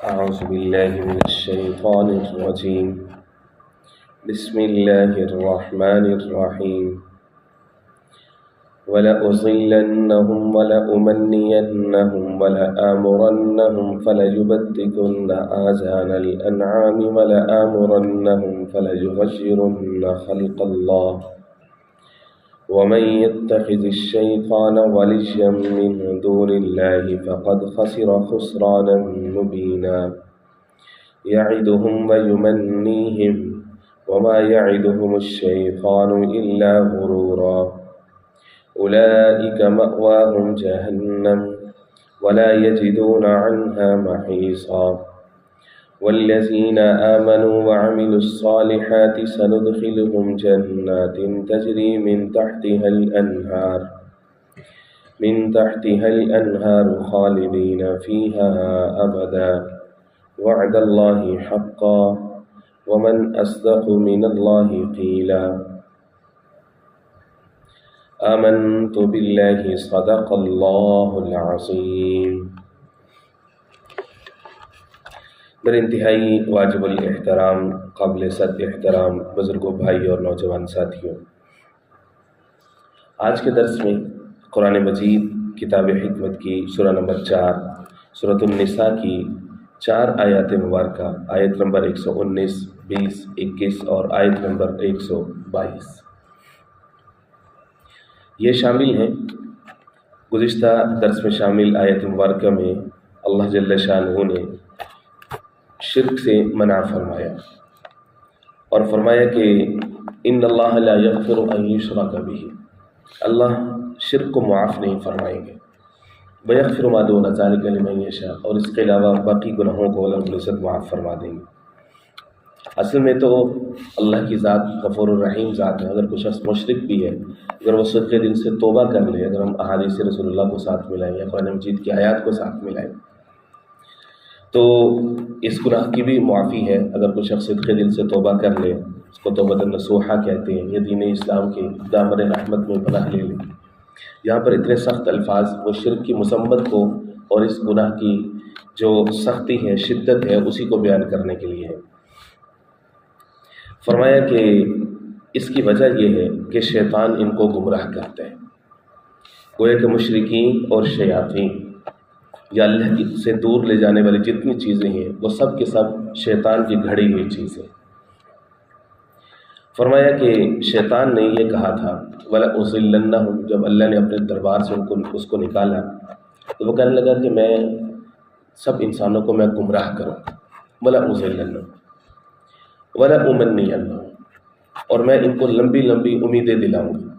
أعوذ بالله من الشيطان الرجيم. بسم الله الرحمن الرحيم. ولأضلنهم ولأمنينهم ولآمرنهم فليبتكن آذان الأنعام ولآمرنهم فليغيرن خلق الله ومن يتخذ الشيطان وليا من دون الله فقد خسر خسرانا مبينا. يعدهم ويمنيهم وما يعدهم الشيطان إلا غرورا. أولئك مأواهم جهنم ولا يجدون عنها محيصا. والذين آمنوا وعملوا الصالحات سندخلهم جنات تجري من تحتها الأنهار خالدين فيها أبدا. وعد الله حقا ومن أصدق من الله قيلا. آمنت بالله صدق اللہ العظیم. میرے انتہائی واجب الاحترام قابل صد احترام بزرگوں، بھائی اور نوجوان ساتھیوں، آج کے درس میں قرآن مجید کتاب حکمت کی سورہ نمبر 4 سورۃ النساء کی 4 آیات مبارکہ، آیت نمبر 119، 20، 21 اور آیت نمبر 122 یہ شامل ہیں. گزشتہ درس میں شامل آیت مبارکہ میں اللہ جل شانہ نے شرک سے منع فرمایا اور فرمایا کہ ان اللہ لا یغفر ان یشرک بہ، اللہ شرک کو معاف نہیں فرمائیں گے. ویغفر ما دون ذلک لمن یشاء، اور اس کے علاوہ باقی گناہوں کو اللہ رب العزت معاف فرما دیں گے. اصل میں تو اللہ کی ذات غفور الرحیم ذات ہے. اگر کوئی شخص مشرک بھی ہے، اگر وہ صدقے دل سے توبہ کر لے، اگر ہم احادیث رسول اللہ کو ساتھ ملائیں یا قرآن مجید کی آیات کو ساتھ ملائیں تو اس گناہ کی بھی معافی ہے. اگر کوئی شخص صدقے دل سے توبہ کر لے، اس کو توبۃ نصوحہ کہتے ہیں، یہ دین اسلام کے دامن رحمت میں پناہ لے لے. یہاں پر اتنے سخت الفاظ وہ شرک کی مذمت کو اور اس گناہ کی جو سختی ہے، شدت ہے، اسی کو بیان کرنے کے لیے ہے. فرمایا کہ اس کی وجہ یہ ہے کہ شیطان ان کو گمراہ کرتا ہے. گویا کہ مشرکین اور شیاطین یا اللہ سے دور لے جانے والی جتنی چیزیں ہیں وہ سب کے سب شیطان کی گھڑی ہوئی چیزیں. فرمایا کہ شیطان نے یہ کہا تھا وَلَأُضِلَّنَّهُمْ، جب اللہ نے اپنے دربار سے اس کو نکالا تو وہ کہنے لگا کہ میں سب انسانوں کو میں گمراہ کروں. وَلَأُضِلَّنَّهُمْ وَلَأُمَنِّيَنَّهُمْ، اور میں ان کو لمبی لمبی امیدیں دلاؤں گا.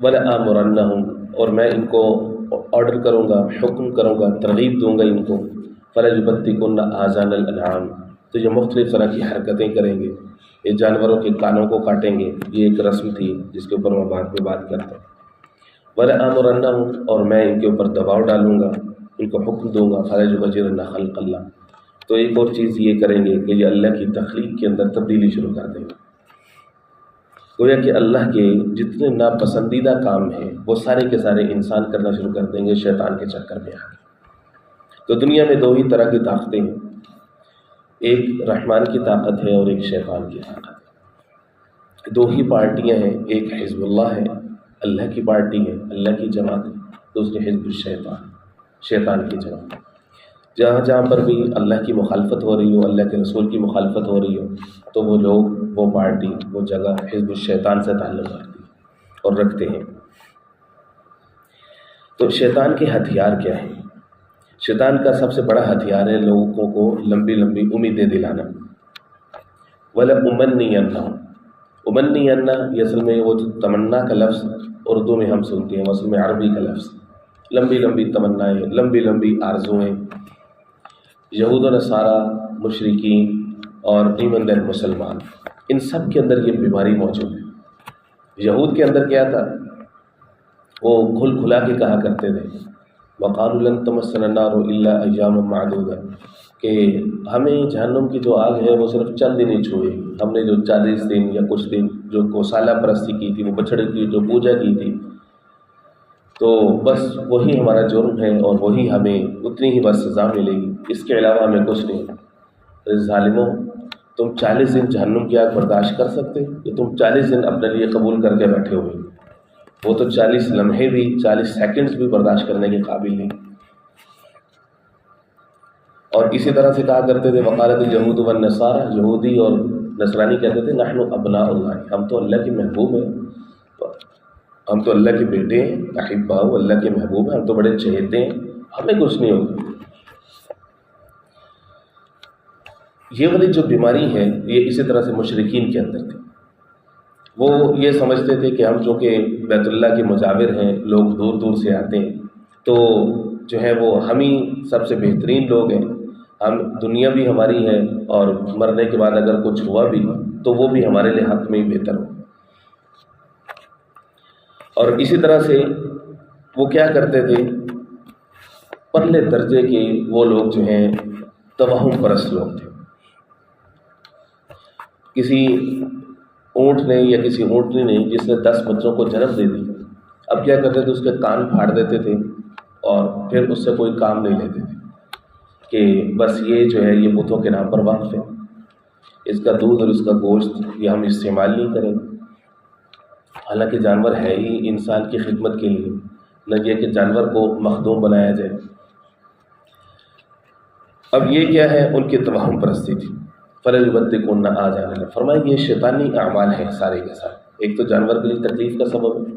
وَلَآمُرَنَّهُمْ، اور میں ان کو آرڈر کروں گا، حکم کروں گا، ترغیب دوں گا ان کو. فَلَيُبَتِّكُنَّ آذَانَ الْأَنْعَامِ، تو یہ مختلف طرح کی حرکتیں کریں گے، یہ جانوروں کے کانوں کو کاٹیں گے. یہ ایک رسم تھی جس کے اوپر میں بعد میں بات کرتا ہوں. وَلَآمُرَنَّهُمْ، اور میں ان کے اوپر دباؤ ڈالوں گا، ان کو حکم دوں گا. فَلَيُغَيِّرُنَّ خَلْقَ اللَّهِ، تو ایک اور چیز یہ کریں گے کہ یہ اللہ کی تخلیق کے اندر تبدیلی شروع کر دیں گے. گویا کہ اللہ کے جتنے ناپسندیدہ کام ہیں وہ سارے کے سارے انسان کرنا شروع کر دیں گے شیطان کے چکر میں آ کے. تو دنیا میں 2 ہی طرح کی طاقتیں ہیں، ایک رحمان کی طاقت ہے اور ایک شیطان کی طاقت ہے. 2 ہی پارٹیاں ہیں، ایک حزب اللہ ہے، اللہ کی پارٹی ہے، اللہ کی جماعت ہے، دوسری حزب الشیطان، شیطان کی جماعت. جہاں جہاں پر بھی اللہ کی مخالفت ہو رہی ہو، اللہ کے رسول کی مخالفت ہو رہی ہو، تو وہ لوگ، وہ پارٹی، وہ جگہ حزب الشیطان سے تعلق رکھتی ہے اور رکھتے ہیں. تو شیطان کے ہتھیار کیا ہیں؟ شیطان کا سب سے بڑا ہتھیار ہے لوگوں کو لمبی لمبی امیدیں دلانا. وَلَأُمَنِّيَنَّهُمْ، امنینا یہ اصل میں وہ جو تمنا کا لفظ اردو میں ہم سنتے ہیں، اصل میں عربی کا لفظ. لمبی لمبی تمنائیں، لمبی لمبی آرزوئیں. یہود و نصارہ، مشرکین اور ایماندار مسلمان، ان سب کے اندر یہ بیماری موجود ہے. یہود کے اندر کیا تھا؟ وہ کھل کھلا کے کہا کرتے تھے وَقَالُوا لَن تَمَسَّنَا النَّارُ إِلَّا أَيَّامًا مَّعْدُودَةً، کہ ہمیں جہنم کی جو آگ ہے وہ صرف چند دن ہی چھوئے گی. ہم نے جو 40 دن یا کچھ دن جو گوشالہ پرستی کی تھی، وہ بچھڑے کی جو پوجا کی تھی، تو بس وہی ہمارا جرم ہے اور وہی ہمیں اتنی ہی بس سزا ملے گی، اس کے علاوہ ہمیں کچھ نہیں۔ ظالموں، تم 40 دن جہنم کی آگ برداشت کر سکتے کہ تم 40 دن اپنے لیے قبول کر کے بیٹھے ہوئے؟ وہ تو 40 لمحے بھی، 40 سیکنڈز بھی برداشت کرنے کے قابل نہیں۔ اور اسی طرح سے کہا کرتے تھے وقالت الیہود والنصارى، یہودی اور نصرانی کہتے تھے نحن ابناء اللہ، ہم تو اللہ کے محبوب ہیں، ہم تو اللہ کے بیٹے ہیں، احباء، اللہ کے محبوب ہیں، ہم تو بڑے چہیتے ہیں، ہمیں کچھ نہیں ہوگا۔ یہ والی جو بیماری ہے یہ اسی طرح سے مشرکین کے اندر تھی۔ وہ یہ سمجھتے تھے کہ ہم چونکہ بیت اللہ کے مجاور ہیں، لوگ دور دور سے آتے ہیں، تو جو ہے وہ ہم ہی سب سے بہترین لوگ ہیں، ہم دنیا بھی ہماری ہے اور مرنے کے بعد اگر کچھ ہوا بھی تو وہ بھی ہمارے لیے حق میں ہی بہتر ہو۔ اور اسی طرح سے وہ کیا کرتے تھے، پرلے درجے کے وہ لوگ جو ہیں توہم پرست لوگ تھے۔ کسی اونٹ نے یا کسی اونٹنی نے جس نے 10 بچوں کو جنم دے دی، اب کیا کرتے تھے، اس کے کان پھاڑ دیتے تھے اور پھر اس سے کوئی کام نہیں لیتے تھے کہ بس یہ جو ہے یہ بتوں کے نام پر وقف ہے، اس کا دودھ اور اس کا گوشت یہ ہم استعمال نہیں کریں گے۔ حالانکہ جانور ہے ہی انسان کی خدمت کے لیے، نہ یہ کہ جانور کو مخدوم بنایا جائے۔ اب یہ کیا ہے، ان کی توہم پرستی تھی۔ فَلَيُبَتِّكُنَّ آذَانَ الْأَنْعَامِ، فرمایا یہ شیطانی اعمال ہیں سارے کے سارے، ایک تو جانور کے لیے تکلیف کا سبب ہے،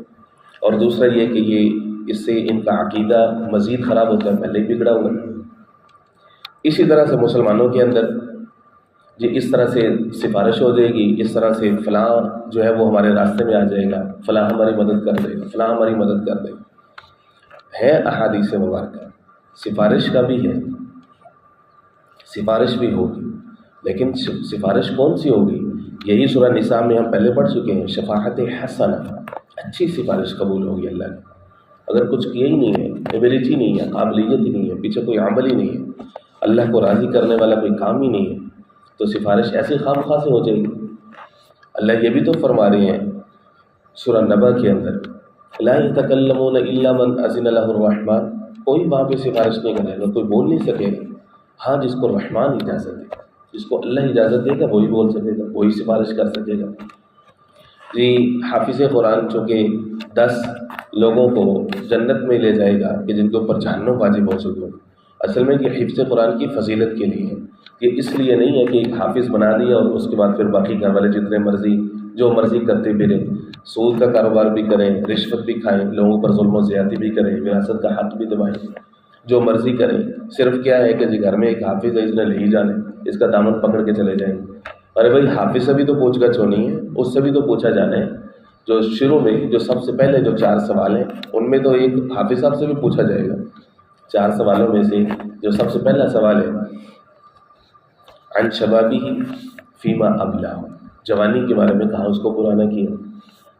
اور دوسرا یہ کہ یہ اس سے ان کا عقیدہ مزید خراب ہوتا ہے، پہلے ہی بگڑا ہوا ہے۔ اسی طرح سے مسلمانوں کے اندر جی اس طرح سے سفارش ہو جائے گی، اس طرح سے فلاں جو ہے وہ ہمارے راستے میں آ جائے گا، فلاں ہماری مدد کر دے گا، فلاں ہماری مدد کر دے گا۔ ہے احادیث مبارکہ، سفارش کا بھی ہے، سفارش بھی ہوگی، لیکن سفارش کون سی ہوگی؟ یہی سورہ نساء میں ہم پہلے پڑھ چکے ہیں، شفاعت حسنہ، اچھی سفارش قبول ہوگی اللہ کی۔ اگر کچھ کیا ہی نہیں ہے، ایبلٹی نہیں ہے، قابلیت ہی نہیں ہے، پیچھے کوئی عمل ہی نہیں ہے، اللہ کو راضی کرنے والا کوئی کام ہی نہیں ہے، تو سفارش ایسی خام خواہ سے ہو جائے گی۔ اللہ یہ بھی تو فرما رہے ہیں سورہ نبا کے اندر، لا یتکلمون الا من اذن له الرحمن، کوئی وہاں پہ سفارش نہیں کرے گا، کوئی بول نہیں سکے گا، ہاں جس کو رحمان اجازت دے گا، جس کو اللہ اجازت دے گا وہی بول سکے گا، وہی سفارش کر سکے گا۔ جی حافظ قرآن چونکہ 10 لوگوں کو جنت میں لے جائے گا کہ جن کے اوپر جہنم واجب ہو چکی ہو، اصل میں یہ حفظ قرآن کی فضیلت کے لیے ہے، یہ اس لیے نہیں ہے کہ ایک حافظ بنا دیا اور اس کے بعد پھر باقی گھر والے جتنے مرضی جو مرضی کرتے پھریں، سود کا کاروبار بھی کریں، رشوت بھی کھائیں، لوگوں پر ظلم و زیادتی بھی کریں، وراثت کا حق بھی دبائیں، جو مرضی کریں، صرف کیا ہے کہ جی گھر میں ایک حافظ ہے، اس نے لے ہی جانے، اس کا دامن پکڑ کے چلے جائیں۔ ارے بھائی حافظ سے بھی تو پوچھ گچھ ہونی ہے، اس سے بھی تو پوچھا جانا ہے۔ جو شروع میں جو سب سے پہلے جو 4 سوال ہیں ان میں تو ایک حافظ صاحب سے بھی پوچھا جائے گا۔ 4 سوالوں میں سے جو سب سے پہلا سوال ہے عن شبابہ فیما ابلہ، جوانی کے بارے میں کہاں اس کو پرانا کیا،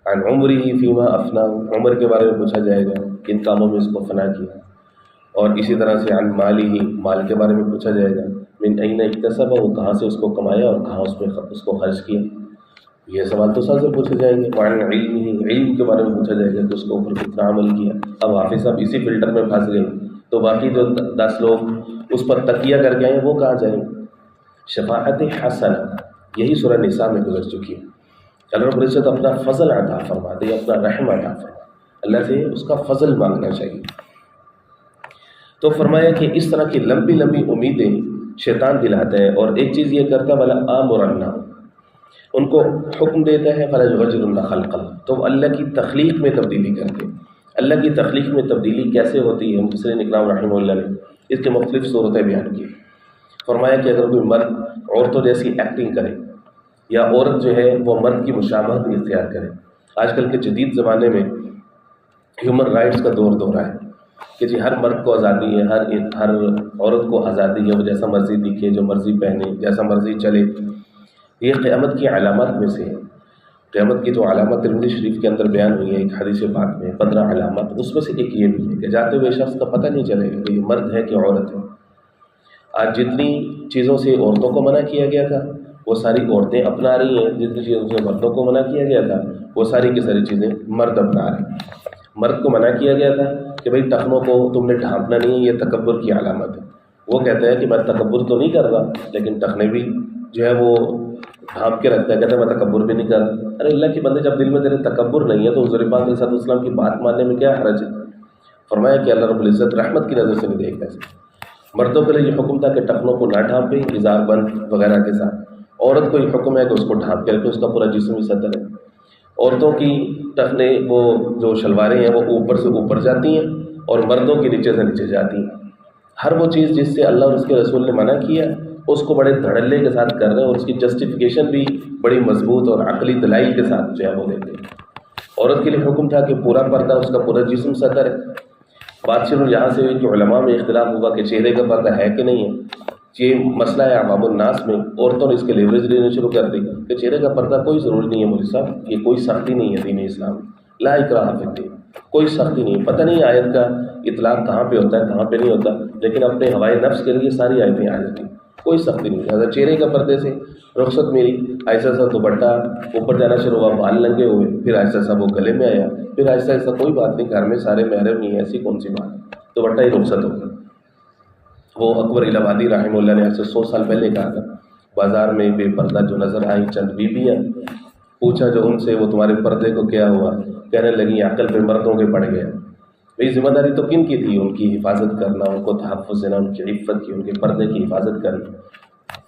عن عمرہ فیما افنا، عمر کے بارے میں پوچھا جائے گا کن کاموں میں اس کو فنا کیا، اور اسی طرح سے عن مالہ، مال کے بارے میں پوچھا جائے گا، من این اکتسبہ، وہ کہاں سے اس کو کمایا اور کہاں اس کو خرچ کیا، یہ سوال تو سب سے پوچھے جائیں گے۔ وعن علمہ، علم کے بارے میں پوچھا جائے گا کہ اس کے اوپر کتنا عمل کیا۔ اب حافظ صاحب اسی فلٹر میں پھنس گئے تو باقی جو 10 لوگ اس پر تکیہ کر کے آئے ہیں وہ کہاں جائیں گے؟ شفاعت حسنہ یہی سورہ نساء میں گزر چکی ہے۔ اللہ رب العزت اپنا فضل عطا فرما دے، اپنا رحم عطا فرما، اللہ سے اس کا فضل مانگنا چاہیے۔ تو فرمایا کہ اس طرح کی لمبی لمبی امیدیں شیطان دلاتا ہے، اور ایک چیز یہ کرتا والا آمرنا، ان کو حکم دیتا ہے فَلَيُغَيِّرُنَّ خَلْقَ اللَّهِ، تو اللہ کی تخلیق میں تبدیلی کرتے ہیں۔ اللہ کی تخلیق میں تبدیلی کیسے ہوتی ہے؟ مفسرین اکرام رحمہ اللہ نے اس کے مختلف صورتیں بیان کی۔ فرمایا کہ اگر کوئی مرد عورتوں جیسی ایکٹنگ کرے، یا عورت جو ہے وہ مرد کی مشابہت اختیار کرے، آج کل کے جدید زمانے میں ہیومن رائٹس کا دور ہے کہ جی ہر مرد کو آزادی ہے، ہر عورت کو آزادی ہے، وہ جیسا مرضی دکھے، جو مرضی پہنے، جیسا مرضی چلے۔ یہ قیامت کی علامات میں سے ہے۔ قیامت کی جو علامت ترمذی شریف کے اندر بیان ہوئی ہے ایک حدیث پاک میں، 15 علامات، اس میں سے ایک یہ بھی ہے کہ جاتے ہوئے شخص کا پتہ نہیں چلے گا کہ یہ مرد ہے کہ عورت ہے۔ آج جتنی چیزوں سے عورتوں کو منع کیا گیا تھا وہ ساری عورتیں اپنا رہی ہیں، جتنی چیزوں سے مردوں کو منع کیا گیا تھا وہ ساری کی ساری چیزیں مرد اپنا رہے ہیں۔ مرد کو منع کیا گیا تھا کہ بھئی ٹخنوں کو تم نے ڈھانپنا نہیں ہے، یہ تکبر کی علامت ہے۔ وہ کہتا ہے کہ میں تکبر تو نہیں کر رہا، لیکن ٹخنے بھی جو ہے وہ ڈھانپ کے رکھتا ہے، کہتا ہے میں تکبر بھی نہیں کر رہا۔ ارے اللہ کے بندے، جب دل میں تیرے تکبر نہیں ہے تو حضور پاک علیہ السلام کی بات ماننے میں کیا حرج ہے؟ فرمایا کہ اللہ رب العزت رحمت کی نظر سے نہیں دیکھتا اسے۔ مردوں کے لیے یہ حکم تھا کہ ٹخنوں کو نہ ڈھانپیں ازار بند وغیرہ کے ساتھ، عورت کو یہ حکم ہے کہ اس کو ڈھانپ کے رکھے، اس کا پورا جسم ہی ستر ہے۔ عورتوں کی ٹخنے وہ جو شلواریں ہیں وہ اوپر سے اوپر جاتی ہیں اور مردوں کے نیچے سے نیچے جاتی ہیں۔ ہر وہ چیز جس سے اللہ اور اس کے رسول نے منع کیا اس کو بڑے دھڑلے کے ساتھ کر رہے ہیں، اور اس کی جسٹیفیکیشن بھی بڑی مضبوط اور عقلی دلائل کے ساتھ جو ہے وہ دیتے ہیں۔ عورت کے لیے حکم تھا کہ پورا پردہ، اس کا پورا جسم ستر ہے۔ بات شروع یہاں سے ہوئی کہ علماء میں اختلاف ہوا کہ چہرے کا پردہ ہے کہ نہیں ہے۔ یہ مسئلہ ہے عوام الناس میں، عورتوں نے اس کے لیوریج لینے شروع کر دی کہ چہرے کا پردہ کوئی ضروری نہیں ہے مولوی صاحب، یہ کوئی سختی نہیں ہے دین اسلام، لا اکراہ فی الدین، کوئی سختی نہیں ہے۔ پتہ نہیں آیت کا اطلاق کہاں پہ ہوتا ہے کہاں پہ نہیں ہوتا، لیکن اپنے ہوائے نفس کے لیے ساری آیتیں آ جاتی ہیں، کوئی سختی نہیں ہے۔ اگر چہرے کا پردے سے رخصت میری، ایسا سا دوپٹہ اوپر جانا شروع ہوا، بال لنگے ہوئے، پھر ایسا سا وہ گلے میں آیا، پھر ایسا ایسا کوئی بات نہیں، گھر میں سارے محرم نہیں ہے، ایسی کون سی بات ہے، دوپٹہ ہی رخصت ہو گیا۔ وہ اکبر الہ آبادی رحمہ اللہ نے ایسے 100 سال پہلے کہا تھا، بازار میں بے پردہ جو نظر آئی چند بیویاں، پوچھا جو ان سے وہ تمہارے پردے کو کیا ہوا، کہنے لگی عقل پہ مردوں کے پڑ گیا۔ بھئی ذمہ داری تو کن کی تھی؟ ان کی حفاظت کرنا، ان کو تحفظ دینا، ان کی عفت کی، ان کے پردے کی حفاظت کرنا۔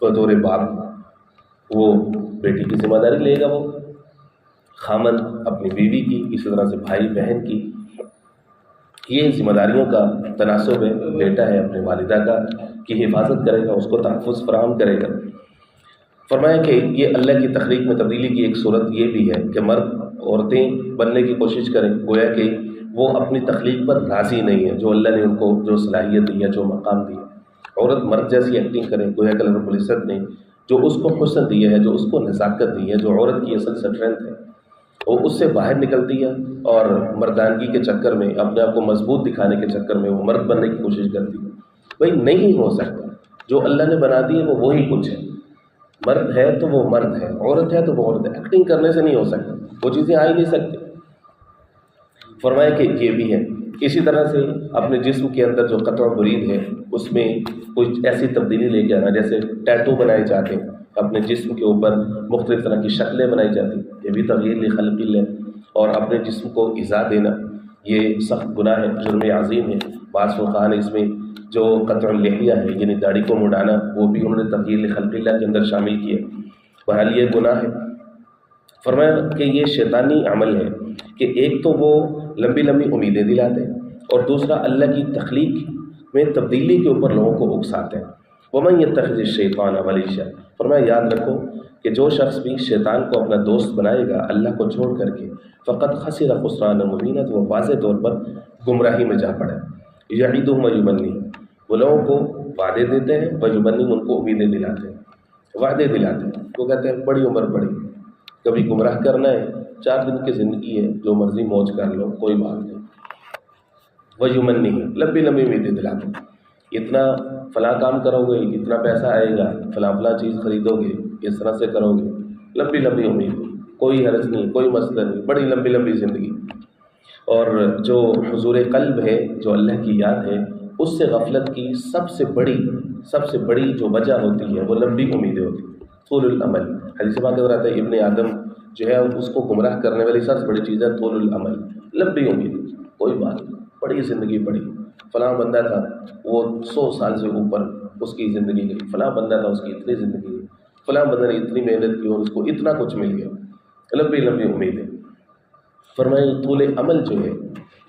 بطور باپ وہ بیٹی کی ذمہ داری لے گا، وہ خامند اپنی بیوی کی، اسی طرح سے بھائی بہن کی، یہ ذمہ داریوں کا تناسب ہے۔ بیٹا ہے اپنے والدہ کی حفاظت کرے گا، اس کو تحفظ فراہم کرے گا۔ فرمایا کہ یہ اللہ کی تخلیق میں تبدیلی کی ایک صورت یہ بھی ہے کہ مرد عورتیں بننے کی کوشش کریں، گویا کہ وہ اپنی تخلیق پر راضی نہیں ہے، جو اللہ نے ان کو جو صلاحیت دی ہے، جو مقام دی ہے۔ عورت مرد جیسی ایکٹنگ کرے، گویا کہ اللہ رب العزت نے جو اس کو حسن دیا ہے، جو اس کو نزاکت دی ہے، جو عورت کی اصل اسٹرینتھ ہے، وہ اس سے باہر نکلتی ہے اور مردانگی کے چکر میں، اپنے آپ کو مضبوط دکھانے کے چکر میں وہ مرد بننے کی کوشش کرتی ہے۔ بھائی نہیں ہو سکتا، جو اللہ نے بنا دی ہے وہ وہی کچھ ہے۔ مرد ہے تو وہ مرد ہے، عورت ہے تو وہ عورت ہے، ایکٹنگ کرنے سے نہیں ہو سکتا، وہ چیزیں آ ہی نہیں سکتی۔ فرمایا کہ یہ بھی ہے۔ اسی طرح سے اپنے جسم کے اندر جو قطع و برید ہے اس میں کچھ ایسی تبدیلی لے کے آنا، جیسے ٹیٹو بنائے جاتے ہیں اپنے جسم کے اوپر، مختلف طرح کی شکلیں بنائی جاتی ہیں، یہ بھی تغییر لخلق اللہ، اور اپنے جسم کو ایذا دینا یہ سخت گناہ ہے، جرم عظیم ہے۔ بعض فقہاء نے اس میں جو قطع اللحیہ ہے یعنی داڑھی کو مڈانا، وہ بھی انہوں نے تغییر لخلق اللہ کے اندر شامل کیا۔ بہرحال یہ گناہ ہے۔ فرمایا کہ یہ شیطانی عمل ہے کہ ایک تو وہ لمبی لمبی امیدیں دلاتے ہیں، اور دوسرا اللہ کی تخلیق میں تبدیلی کے اوپر لوگوں کو اکساتے ہیں۔ وَمَن يَتَّخِذِ الشَّيْطَانَ وَلِيًّا، فرمایا یاد رکھو کہ جو شخص بھی شیطان کو اپنا دوست بنائے گا اللہ کو چھوڑ کر کے، فقط خسر خسرانا مبینا، تو وہ واضح طور پر گمراہی میں جا پڑے۔ یعیدہم ویمنیہم، وہ لوگوں کو وعدے دیتے ہیں، ویمنیہم، ان کو امیدیں دلاتے ہیں، وعدے دلاتے ہیں، وہ کہتے ہیں بڑی عمر بڑی، کبھی گمراہ کرنا ہے، 4 دن کی زندگی ہے، جو مرضی موج کر لو، کوئی بات نہیں۔ ویمنیہم، لمبی لمبی امیدیں دلاتے ہیں، اتنا فلاں کام کرو گے، اتنا پیسہ آئے گا، فلاں فلاں چیز خریدو گے، اس طرح سے کرو گے، لمبی لمبی امید، کوئی حرج نہیں، کوئی مسئلہ نہیں، بڑی لمبی لمبی زندگی۔ اور جو حضور قلب ہے، جو اللہ کی یاد ہے، اس سے غفلت کی سب سے بڑی جو وجہ ہوتی ہے وہ لمبی امیدیں ہوتی ہیں، طول العمل۔ حدیث پاک میں آتا ہے ابن آدم جو ہے اس کو گمراہ کرنے والی سب سے بڑی چیز ہے طول العمل، لمبی امید، کوئی بات نہیں، بڑی زندگی بڑی، فلاں بندہ تھا وہ 100 سال سے اوپر اس کی زندگی گئی، فلاں بندہ تھا اس کی اتنی زندگی گئی، فلاں بندہ نے اتنی محنت کی اور اس کو اتنا کچھ مل گیا، لمبی لمبی امیدیں۔ فرمایا طول عمل جو ہے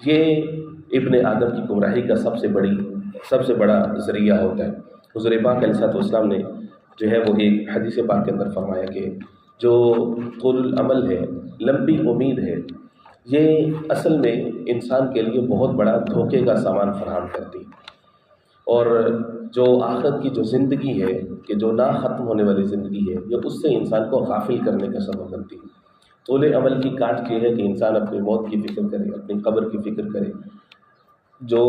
یہ ابن آدم کی گمراہی کا سب سے بڑا ذریعہ ہوتا ہے۔ حضور پاک علیہ السلام نے جو ہے وہ ایک حدیث پاک کے اندر فرمایا کہ جو طول العمل ہے، لمبی امید ہے، یہ اصل میں انسان کے لیے بہت بڑا دھوکے کا سامان فراہم کرتی ہے، اور جو آخرت کی جو زندگی ہے کہ جو نہ ختم ہونے والی زندگی ہے، یہ اس سے انسان کو غافل کرنے کا سبب بنتی ہے۔ طول عمل کی کاٹ یہ ہے کہ انسان اپنی موت کی فکر کرے، اپنی قبر کی فکر کرے، جو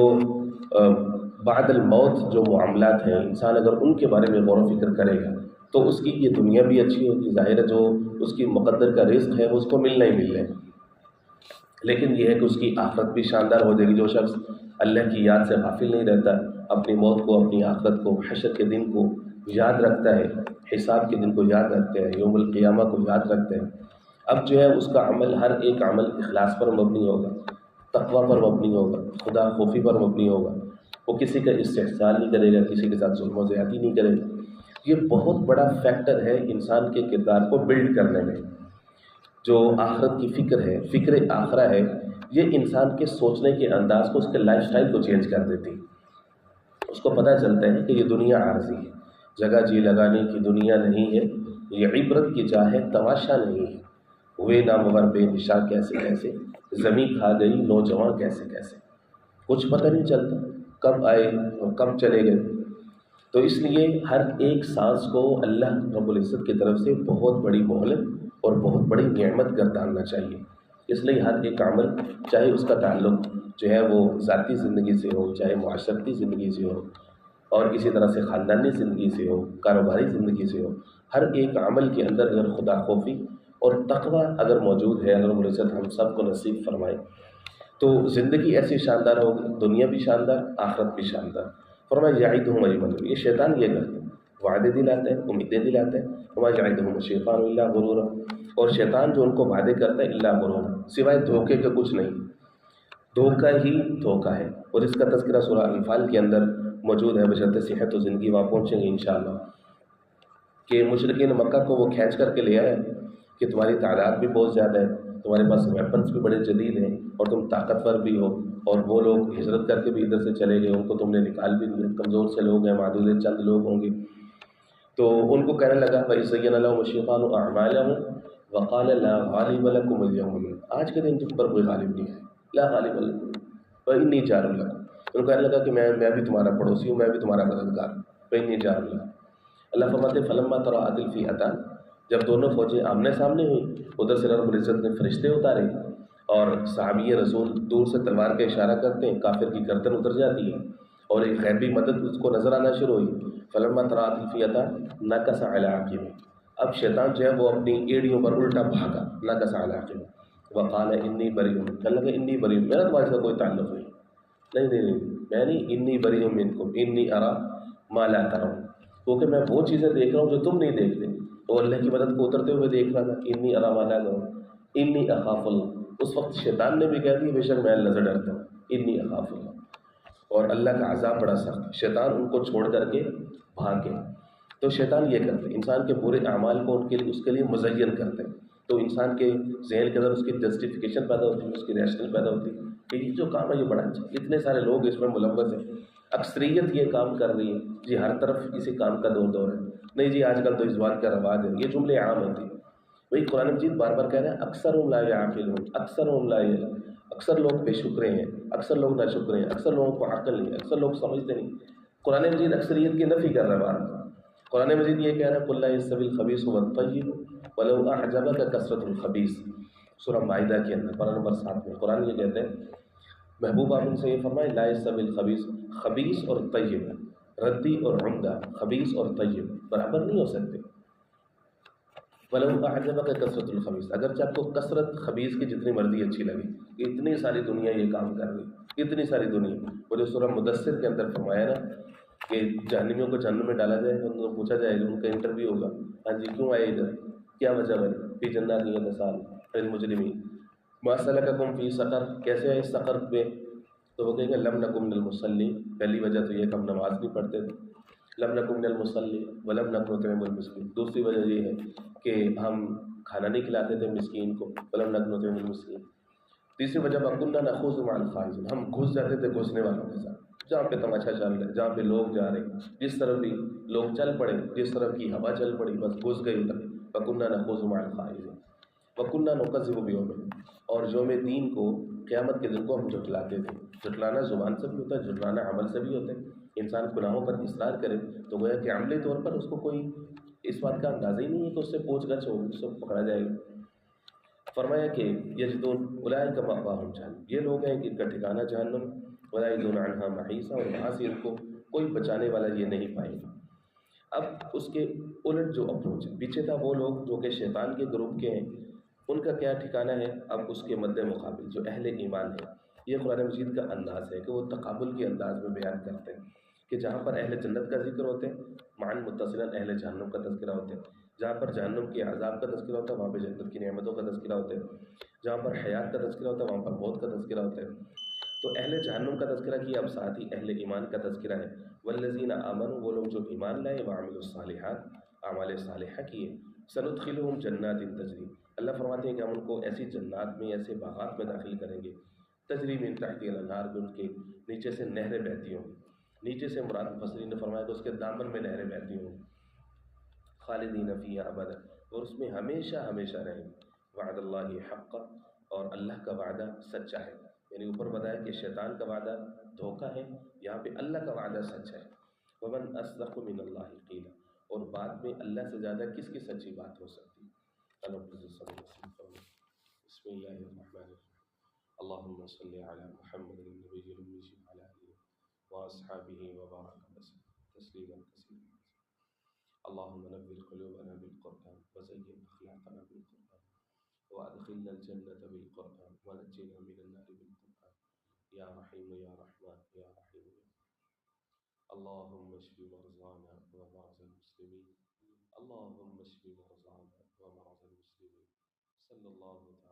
بعد الموت جو معاملات ہیں، انسان اگر ان کے بارے میں غور و فکر کرے گا تو اس کی یہ دنیا بھی اچھی ہوگی، ظاہر ہے جو اس کی مقدر کا رزق ہے وہ اس کو ملنا ہی ملنا ہے۔ لیکن یہ ہے کہ اس کی آخرت بھی شاندار ہو جائے گی۔ جو شخص اللہ کی یاد سے غافل نہیں رہتا، اپنی موت کو، اپنی آخرت کو، حشر کے دن کو یاد رکھتا ہے، حساب کے دن کو یاد رکھتا ہے، یوم القیامہ کو یاد رکھتا ہے، اب جو ہے اس کا عمل، ہر ایک عمل اخلاص پر مبنی ہوگا، تقوی پر مبنی ہوگا، خدا خوفی پر مبنی ہوگا۔ وہ کسی کا استحصال نہیں کرے گا، کسی کے ساتھ ظلم و زیادتی نہیں کرے گا۔ یہ بہت بڑا فیکٹر ہے انسان کے کردار کو بلڈ کرنے میں۔ جو آخرت کی فکر ہے، فکر آخرہ ہے، یہ انسان کے سوچنے کے انداز کو، اس کے لائف سٹائل کو چینج کر دیتی۔ اس کو پتہ چلتا ہے کہ یہ دنیا عارضی ہے، جگہ جی لگانے کی دنیا نہیں ہے، یہ عبرت کی جا ہے، تماشا نہیں ہے۔ ہوئے نامور بے نشاں کیسے کیسے، زمین کھا گئی نوجوان کیسے کیسے، کچھ پتہ نہیں چلتا کب آئے اور کب چلے گئے۔ تو اس لیے ہر ایک سانس کو اللہ رب العزت کی طرف سے بہت بڑی مہلت اور بہت بڑی نعمت گرداننا چاہیے۔ اس لیے ہر ایک عمل، چاہے اس کا تعلق جو ہے وہ ذاتی زندگی سے ہو، چاہے معاشرتی زندگی سے ہو، اور اسی طرح سے خاندانی زندگی سے ہو، کاروباری زندگی سے ہو، ہر ایک عمل کے اندر اگر خدا خوفی اور تقوی اگر موجود ہے، اگر رب العزت ہم سب کو نصیب فرمائے، تو زندگی ایسی شاندار ہوگی، دنیا بھی شاندار، آخرت بھی شاندار۔ فرمایا یعدہم ایمانہم، یہ شیطان یہ کرتا ہے، وعدے دلاتے ہیں، امیدیں دلاتے ہیں۔ وما یعدہم الشیطان الا غرورا، اور شیطان جو ان کو وعدے کرتا ہے الا غرورا، سوائے دھوکے کے کچھ نہیں، دھوکہ ہی دھوکہ ہے۔ اور اس کا تذکرہ سورہ انفال کے اندر موجود ہے، بشرط صحت و زندگی، وہاں پہنچیں گے انشاءاللہ، کہ مشرکین مکہ کو وہ کھینچ کر کے لے آئے کہ تمہاری تعداد بھی بہت زیادہ ہے، تمہارے پاس ویپنس بھی بڑے جدید ہیں، اور تم طاقتور بھی ہو، اور وہ لوگ ہجرت کر کے بھی ادھر سے چلے گئے، ان کو تم نے نکال بھی دیا، کمزور سے لوگ ہیں، معدود چند لوگ ہوں گے۔ تو ان کو کہنے لگا فَإِزَّيَّنَ لَهُمُ الشَّيْطَانُ أَعْمَالَهُمْ وَقَالَ لَا غَالِبَ لَكُمُ الْيَوْمَ مِنْ، آج کے دن تم پر کوئی غالب نہیں ہے، لا غالب لکم وَإِنِّي جَارٌ لَكُمْ، ان کو کہنے لگا کہ میں بھی تمہارا پڑوسی ہوں، میں بھی تمہارا مددگار ہوں، وَإِنِّي جَارٌ لَكُمْ۔ اللہ فرماتے ہیں فَلَمَّا تَرَاءَتِ الْفِئَتَانِ، جب دونوں فوجیں آمنے سامنے ہوئیں، ادھر سے رب العزت نے فرشتے اتارے، اور صحابی رسول دور سے تلوار کا اشارہ کرتے ہیں، کافر کی گردن اتر جاتی ہے، اور ایک غیبی مدد اس کو نظر آنا شروع ہوئی۔ فلما ترات الفئتان نکس علی عقبہ، اب شیطان جو ہے وہ اپنی ایڑیوں پر الٹا بھاگا، نکس علی عقبہ وقال انی بریء، کہنے لگا انی بریء، میرا تمہارے سے کوئی تعلق نہیں، نہیں، میں نہیں، انی بریء منکم انی اری ما لا ترون، کیونکہ میں وہ چیزیں دیکھ رہا ہوں جو تم نہیں دیکھتے۔ تو اللہ کی مدد کو اترتے ہوئے دیکھ رہا تھا، انی اری ما لا ترون انی اخاف اللہ، اس وقت شیطان نے بھی کہہ دیا بے شک میں اللہ سے ڈرتا ہوں، انی اخاف اللہ، اور اللہ کا عذاب بڑا سخت ہے۔ شیطان ان کو چھوڑ کر کے بھاگ گئے۔ تو شیطان یہ کرتے ہیں، انسان کے برے اعمال کو اس کے لیے مزین کرتے ہیں، تو انسان کے ذہن کے اندر اس کی جسٹیفیکیشن پیدا ہوتی ہے، اس کی ریشنل پیدا ہوتی ہے کہ یہ جو کام ہے یہ بڑا اچھا، اتنے سارے لوگ اس میں ملوث ہیں، اکثریت یہ کام کر رہی ہے، جی ہر طرف اسی کام کا دور ہے، نہیں جی آج کل تو اس بات کا رواج ہے، یہ جملے عام ہوتے ہیں۔ وہی قرآن مجید بار بار کہہ رہے ہیں اکثرهم لا يعقلون، اکثرهم لا يعقلون، اکثر لوگ بے شکرے ہیں، اکثر لوگ نا شکرے ہیں، اکثر لوگوں کو عقل نہیں ہے، اکثر لوگ سمجھتے نہیں۔ قرآن مجید اکثریت کی نفی کر رہا ہے بار، قرآن مجید یہ کہہ رہا ہے قل لا يستوي الخبيث والطيب ولو اعجبك كثرة الخبيث، سورہ مائدہ کے اندر پارہ نمبر 7 میں قرآن یہ کہتے ہیں، محبوب آپ ان سے یہ فرمائے لا يستوي الخبيث، خبیث اور طیب، ردی اور عمدہ، خبیث اور طیب برابر نہیں ہو سکتے۔ وَلَوْ أَعْجَبَكَ كَثْرَةُ الْخَبِيثِ، اگرچہ آپ کو کثرت خبیث کی جتنی مرضی اچھی لگے، کہ اتنی ساری دنیا یہ کام کر رہی، اتنی ساری دنیا، وہ جو سورہ مدثر کے اندر فرمایا نا کہ جہنمیوں کو جہنم میں ڈالا جائے، ان کو پوچھا جائے گا، ان کا انٹرویو ہوگا، ہاں جی کیوں آئے ادھر، کیا وجہ بنی، فی جنات یتساءل للمجرمین ما سلککم فی سقر، کیسے آئے سقر پہ، تو وہ کہیں گے لم نکن من المصلین، پہلی وجہ تو یہ کہ ہم نماز نہیں پڑھتے تھے، لم نکن من المصلین ولم نکن نطعم المسکین، دوسری وجہ یہ ہے کہ ہم کھانا نہیں کھلاتے تھے مسکین کو، ولم نکن نطعم المسکین، تیسری وجہ وَكُنَّا نَخُوضُ مَعَ الْخَائِضِينَ، ہم گھس جاتے تھے گھسنے والوں کے ساتھ، جہاں پہ تماشا چل رہا ہے، جہاں پہ لوگ جا رہے ہیں، جس طرف بھی لوگ چل پڑے، جس طرف کی ہوا چل پڑی، بس گھس گئے ادھر، وَكُنَّا نَخُوضُ مَعَ الْخَائِضِينَ وَكُنَّا نُكَذِّبُ بِيَوْمِ الدِّينِ، اور یوم دین کو، قیامت کے دن کو ہم جھٹلاتے تھے۔ جھٹلانا زبان سے بھی ہوتا ہے، جھٹلانا عمل سے بھی ہوتا ہے۔ انسان گناہوں پر اصرار کرے تو گویا کہ عملی طور پر اس کو کوئی اس بات کا اندازہ ہی نہیں ہے کہ اس سے پوچھ گچھ ہوگی، اس کو پکڑا جائے گا۔ فرمایا کہ یجدون اولئک مأواہم جہنم، یہ لوگ ہیں کہ ان کا ٹھکانہ جہنم، ولا یجدون عنہا محیصا، اور وہاں سے ان کو کوئی بچانے والا یہ نہیں پائے گا۔ اب اس کے الٹ جو اپروچ ہے، پیچھے تھا وہ لوگ جو کہ شیطان کے گروپ کے ہیں، ان کا کیا ٹھکانہ ہے؟ اب اس کے مد مقابل جو اہل ایمان ہے، یہ قرآن مجید کا انداز ہے کہ وہ تقابل کے انداز میں بیان کرتے ہیں کہ جہاں پر اہل جنت کا ذکر ہوتے ہیں معاً متصلاً اہل جہنم کا تذکرہ ہوتے ہیں، جہاں پر جہنم کے عذاب کا تذکرہ ہوتا ہے وہاں پہ جنت کی نعمتوں کا تذکرہ ہوتا ہے، جہاں پر حیات کا تذکرہ ہوتا ہے وہاں پر موت کا تذکرہ ہوتا ہے۔ تو اہل جہنم کا تذکرہ کیا، اب ساتھ ہی اہل ایمان کا تذکرہ ہے۔ والذین آمنوا، وہ لوگ جو ایمان لائے، وعملوا الصالحات، اعمال صالحہ کیے، سندخلہم جنات تجری، اللہ فرماتے ہیں کہ ہم ان کو ایسی جنات میں، ایسے باغات میں داخل کریں گے، تجری من تحت الانہار، ان کے نیچے سے نہریں بہتی ہوں۔ نیچے سے مراد مفسرین نے فرمایا کہ اس کے دامن میں نہریں بہتی ہوں، خالدین فیہا ابدا، اور اس میں ہمیشہ ہمیشہ رہیں گے۔ وعد اللہ حق، اور اللہ کا وعدہ سچا ہے، یعنی اوپر بتایا کہ شیطان کا وعدہ دھوکہ ہے، یہاں پہ اللہ کا وعدہ سچ ہے۔ ومن اصدق من اللہ قیلا، اور بات میں اللہ سے زیادہ کس کی سچی بات ہو سکتی؟ اللہ صلی اللہ علیہ وسلم۔ بسم اللہ الرحمن الرحیم، اللہم صلی علی محمد النبی الأمی وعلی آلہ وأصحابہ وبارک وسلم تسلیما کثیرا۔ اللهم نور قلوبنا بالقرآن وزين أخلاقنا بالقرآن وأدخلنا الجنة بالقرآن ونجنا من النار بالقرآن يا رحيم يا رحمن يا رحيم يا رحمن. اللهم اشف مرضانا ومرضى المسلمين، اللهم اشف مرضانا ومرضى المسلمين. صلى الله تعالى